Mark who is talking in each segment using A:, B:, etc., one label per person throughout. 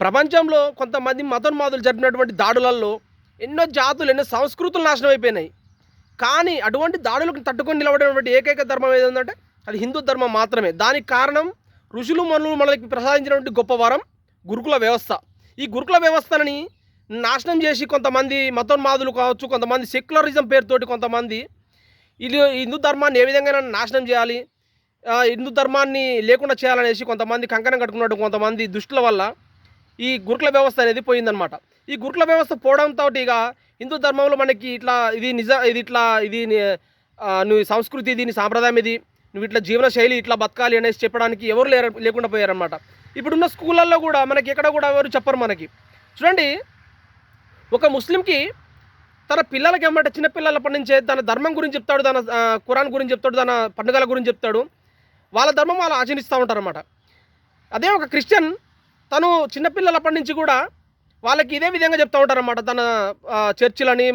A: ప్రపంచంలో కొంతమంది మతోన్మాదులు జరిపినటువంటి దాడులలో ఎన్నో జాతులు, ఎన్నో సంస్కృతులు నాశనం అయిపోయినాయి. కానీ అటువంటి దాడులకు తట్టుకొని నిలబడినటువంటి ఏకైక ధర్మం ఏదంటే అది హిందూ ధర్మం మాత్రమే. దానికి కారణం ఋషులు మనులు మనకి ప్రసాదించినటువంటి గొప్ప వరం గురుకుల వ్యవస్థ. ఈ గురుకుల వ్యవస్థని నాశనం చేసి కొంతమంది మతోన్మాదులు కావచ్చు, కొంతమంది సెక్యులరిజం పేరుతోటి కొంతమంది ఇది హిందూ ధర్మాన్ని ఏ విధంగా నాశనం చేయాలి, హిందూ ధర్మాన్ని లేకుండా చేయాలనేసి కొంతమంది కంకణం కట్టుకున్నట్టు కొంతమంది దుష్టుల వల్ల ఈ గురుకుల వ్యవస్థ అనేది పోయిందనమాట. ఈ గురుకుల వ్యవస్థ పోవడంతో ఇక హిందూ ధర్మంలో మనకి ఇట్లా ఇది ఇది నువ్వు సంస్కృతి, ఇది నీ సాంప్రదాయం, ఇది నువ్వు ఇట్లా జీవన శైలి ఇట్లా బతకాలి అనేసి చెప్పడానికి ఎవరు లేకుండా పోయారనమాట. ఇప్పుడున్న స్కూళ్ళల్లో కూడా మనకి ఎక్కడ కూడా ఎవరు చెప్పరు మనకి. చూడండి, ఒక ముస్లింకి తన పిల్లలకి ఏమంటే చిన్నపిల్లలప్పటి నుంచే తన ధర్మం గురించి చెప్తాడు, తన ఖురాన్ గురించి చెప్తాడు, తన పండుగల గురించి చెప్తాడు. వాళ్ళ ధర్మం వాళ్ళు ఆచరిస్తూ ఉంటారన్నమాట. అదే ఒక క్రిస్టియన్ తను చిన్నపిల్లలప్పటి నుంచి కూడా వాళ్ళకి ఇదే విధంగా చెప్తూ ఉంటారన్నమాట. తన చర్చిలని,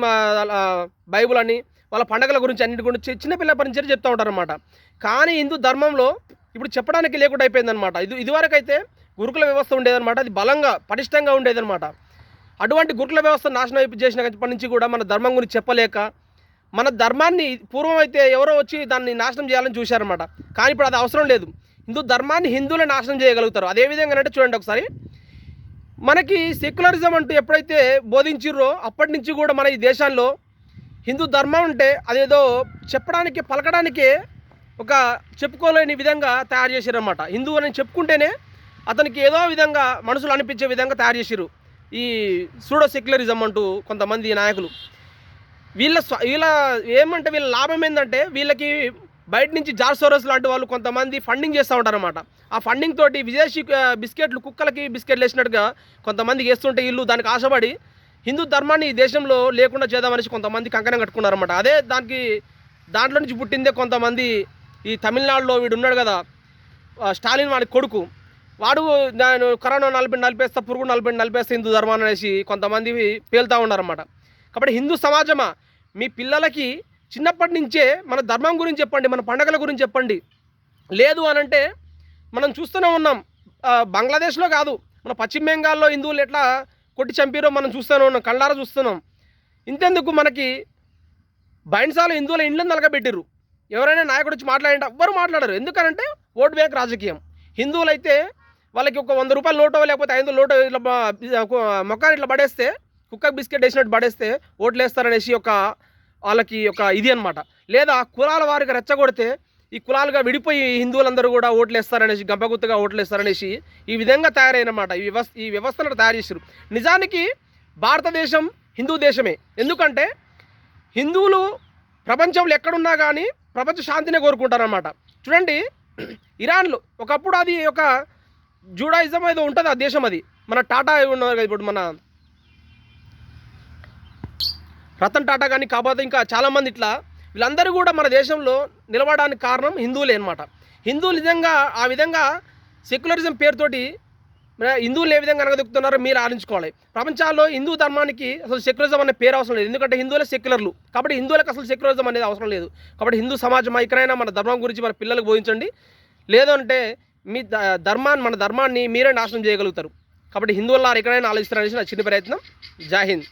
A: బైబుల్ అని, వాళ్ళ పండుగల గురించి అన్నిటి గురించి చిన్నపిల్లప్పటి నుంచి చెప్తూ ఉంటారన్నమాట. కానీ హిందూ ధర్మంలో ఇప్పుడు చెప్పడానికి లేకుండా అయిపోయిందనమాట. ఇదివరకు అయితే గురుకుల వ్యవస్థ ఉండేదన్నమాట. అది బలంగా పటిష్టంగా ఉండేదన్నమాట. అటువంటి గురుకుల వ్యవస్థ నాశనం చేసినప్పటి నుంచి కూడా మన ధర్మం గురించి చెప్పలేక, మన ధర్మాన్ని పూర్వం అయితే ఎవరో వచ్చి దాన్ని నాశనం చేయాలని చూశారన్నమాట. కానీ ఇప్పుడు అది అవసరం లేదు. హిందూ ధర్మాన్ని హిందువులే నాశనం చేయగలుగుతారు. అదేవిధంగా అంటే చూడండి ఒకసారి, మనకి సెక్యులరిజం అంటూ ఎప్పుడైతే బోధించిర్రో అప్పటి నుంచి కూడా మన ఈ దేశాల్లో హిందూ ధర్మం అంటే అదేదో చెప్పడానికి, పలకడానికే ఒక చెప్పుకోలేని విధంగా తయారు చేశారన్నమాట. హిందూ అని చెప్పుకుంటేనే అతనికి ఏదో విధంగా మనసులు అనిపించే విధంగా తయారు చేసిరు ఈ సూడో సెక్యులరిజం అంటూ కొంతమంది నాయకులు. వీళ్ళ ఏమంటే వీళ్ళ లాభం ఏంటంటే, వీళ్ళకి బయట నుంచి జార్జ్ సోరోస్ లాంటి వాళ్ళు కొంతమంది ఫండింగ్ చేస్తూ ఉంటారన్నమాట. ఆ ఫండింగ్ తోటి విదేశీ బిస్కెట్లు, కుక్కలకి బిస్కెట్లు వేసినట్టుగా కొంతమంది వేస్తుంటే వీళ్ళు దానికి ఆశపడి హిందూ ధర్మాన్ని ఈ దేశంలో లేకుండా చేద్దామనేసి కొంతమంది కంకణం కట్టుకున్నారన్నమాట. అదే దాంట్లో నుంచి పుట్టిందే కొంతమంది. ఈ తమిళనాడులో వీడు ఉన్నాడు కదా స్టాలిన్, వాడి కొడుకు, వాడు కరోనా నలిపేస్తా, పురుగు నలిపేస్తా హిందూ ధర్మాన్ని అనేసి కొంతమంది పేలుతూ ఉన్నారన్నమాట. కాబట్టి హిందూ సమాజమా, మీ పిల్లలకి చిన్నప్పటి నుంచే మన ధర్మం గురించి చెప్పండి, మన పండగల గురించి చెప్పండి. లేదు అనంటే మనం చూస్తూనే ఉన్నాం, బంగ్లాదేశ్లో కాదు, మన పశ్చిమ బెంగాల్లో హిందువులు ఎట్లా కొట్టి చంపారో మనం చూస్తూనే ఉన్నాం, కళ్ళారా చూస్తున్నాం. ఇంతెందుకు మనకి బైన్సాలు హిందువుల ఇండ్లను నలగబెట్టిర్రు. ఎవరైనా నాయకుడు వచ్చి మాట్లాడంటే ఎవ్వరు మాట్లాడరు. ఎందుకనంటే ఓటు బ్యాంక్ రాజకీయం. హిందువులైతే వాళ్ళకి ఒక 100 రూపాయల నోటో లేకపోతే 500 నోటో ఇట్లా మొక్కాన్ని ఇట్లా పడేస్తే, కుక్క బిస్కెట్ వేసినట్టు పడేస్తే ఓట్లు వేస్తారనేసి వాళ్ళకి ఒక ఇది అనమాట. లేదా కులాల వారికి రెచ్చగొడితే ఈ కులాలుగా విడిపోయి హిందువులందరూ కూడా ఓట్లు వేస్తారనేసి, గంపగుత్తగా ఓట్లు వేస్తారనేసి ఈ విధంగా తయారైనమాట. ఈ వ్యవస్థను తయారు చేశారు. నిజానికి భారతదేశం హిందూ దేశమే. ఎందుకంటే హిందువులు ప్రపంచంలో ఎక్కడున్నా కానీ ప్రపంచ శాంతినే కోరుకుంటారన్నమాట. చూడండి, ఇరాన్లో ఒకప్పుడు అది ఒక జూడాయిజం ఏదో ఉంటుంది ఆ దేశం. అది మన టాటా ఉన్నారు కదా ఇప్పుడు, మన రతన్ టాటా కానీ, కాకపోతే ఇంకా చాలామంది ఇట్లా వీళ్ళందరూ కూడా మన దేశంలో నిలబడడానికి కారణం హిందువులే అనమాట. హిందువులు నిజంగా ఆ విధంగా సెక్యులరిజం పేరుతోటి హిందువులు ఏ విధంగా అనగదొక్కుతున్నారో మీరు ఆలోచించుకోవాలి. ప్రపంచాల్లో హిందూ ధర్మానికి అసలు సెక్యులరిజం అనే పేరు అవసరం లేదు. ఎందుకంటే హిందువులే సెక్యులర్లు. కాబట్టి హిందువులకు అసలు సెక్యులరిజం అనేది అవసరం లేదు. కాబట్టి హిందూ సమాజం ఇకనైనా మన ధర్మం గురించి మన పిల్లలకు బోధించండి. లేదంటే మీ మన ధర్మాన్ని మీరే నాశనం చేయగలుగుతారు. కాబట్టి హిందువులారు ఎక్కడైనా ఆలోచిస్తారనేసి నా చిన్న ప్రయత్నం. జై హింద్.